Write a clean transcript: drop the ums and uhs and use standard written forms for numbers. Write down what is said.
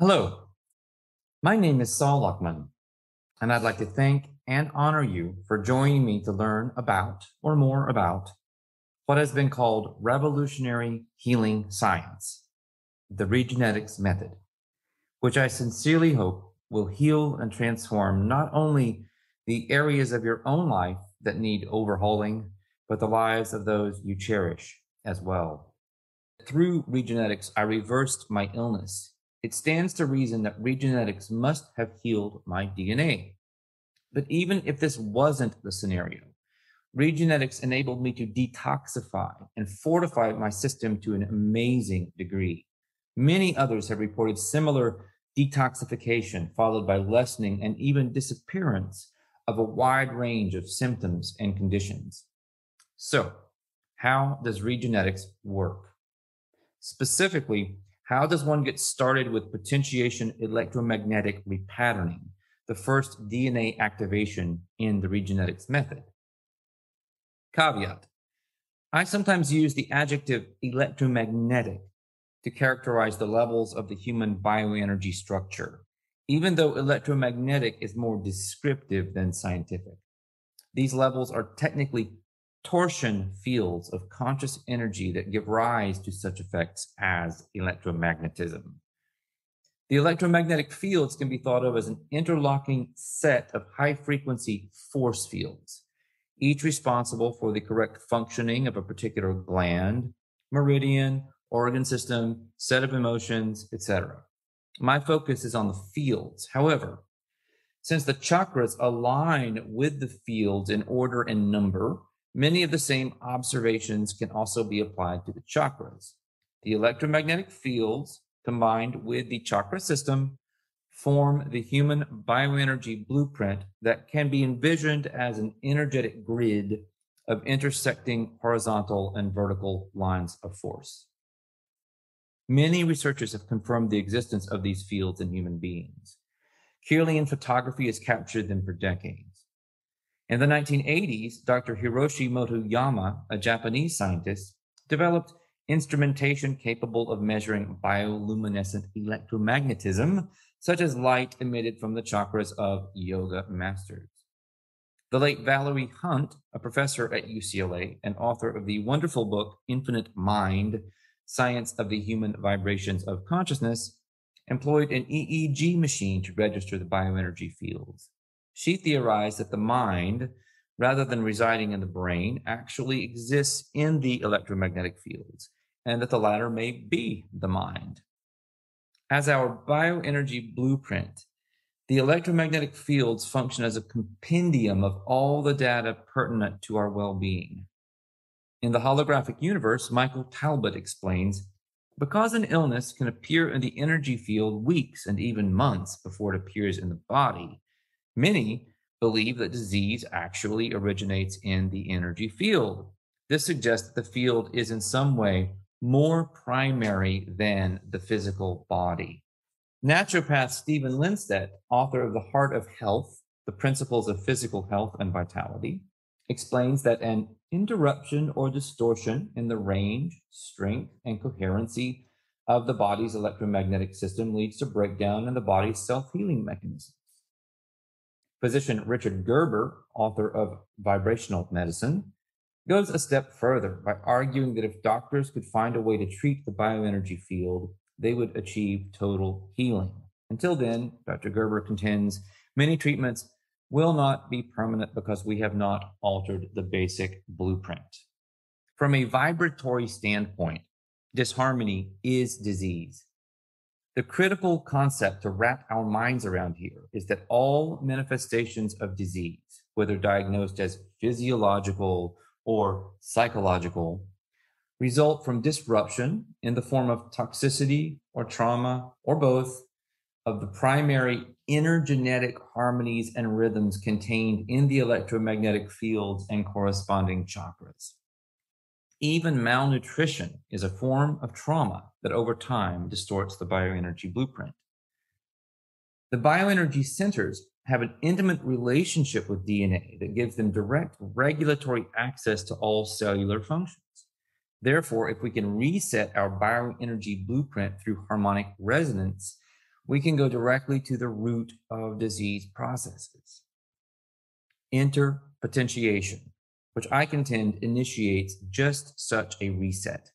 Hello, my name is Sol Luckman, and I'd like to thank and honor you for joining me to learn about, or more about, what has been called revolutionary healing science, the Regenetics method, which I sincerely hope will heal and transform not only the areas of your own life that need overhauling, but the lives of those you cherish as well. Through Regenetics, I reversed my illness. It stands to reason that Regenetics must have healed my DNA. But even if this wasn't the scenario, Regenetics enabled me to detoxify and fortify my system to an amazing degree. Many others have reported similar detoxification, followed by lessening and even disappearance of a wide range of symptoms and conditions. So, how does Regenetics work? Specifically, how does one get started with potentiation electromagnetic repatterning, the first DNA activation in the Regenetics method? Caveat: I sometimes use the adjective electromagnetic to characterize the levels of the human bioenergy structure, even though electromagnetic is more descriptive than scientific. These levels are technically torsion fields of conscious energy that give rise to such effects as electromagnetism. The electromagnetic fields can be thought of as an interlocking set of high-frequency force fields, each responsible for the correct functioning of a particular gland, meridian, organ system, set of emotions, etc. My focus is on the fields. However, since the chakras align with the fields in order and number, many of the same observations can also be applied to the chakras. The electromagnetic fields, combined with the chakra system, form the human bioenergy blueprint that can be envisioned as an energetic grid of intersecting horizontal and vertical lines of force. Many researchers have confirmed the existence of these fields in human beings. Kirlian photography has captured them for decades. In the 1980s, Dr. Hiroshi Motoyama, a Japanese scientist, developed instrumentation capable of measuring bioluminescent electromagnetism, such as light emitted from the chakras of yoga masters. The late Valerie Hunt, a professor at UCLA and author of the wonderful book Infinite Mind, Science of the Human Vibrations of Consciousness, employed an EEG machine to register the bioenergy fields. She theorized that the mind, rather than residing in the brain, actually exists in the electromagnetic fields, and that the latter may be the mind. As our bioenergy blueprint, the electromagnetic fields function as a compendium of all the data pertinent to our well-being. In the holographic universe, Michael Talbot explains, because an illness can appear in the energy field weeks and even months before it appears in the body, many believe that disease actually originates in the energy field. This suggests that the field is in some way more primary than the physical body. Naturopath Stephen Lindstedt, author of The Heart of Health, The Principles of Physical Health and Vitality, explains that an interruption or distortion in the range, strength, and coherency of the body's electromagnetic system leads to breakdown in the body's self-healing mechanisms. Physician Richard Gerber, author of Vibrational Medicine, goes a step further by arguing that if doctors could find a way to treat the bioenergy field, they would achieve total healing. Until then, Dr. Gerber contends, many treatments will not be permanent because we have not altered the basic blueprint. From a vibratory standpoint, disharmony is disease. The critical concept to wrap our minds around here is that all manifestations of disease, whether diagnosed as physiological or psychological, result from disruption in the form of toxicity or trauma or both of the primary intergenetic harmonies and rhythms contained in the electromagnetic fields and corresponding chakras. Even malnutrition is a form of trauma that over time distorts the bioenergy blueprint. The bioenergy centers have an intimate relationship with DNA that gives them direct regulatory access to all cellular functions. Therefore, if we can reset our bioenergy blueprint through harmonic resonance, we can go directly to the root of disease processes. Enter potentiation, which I contend initiates just such a reset.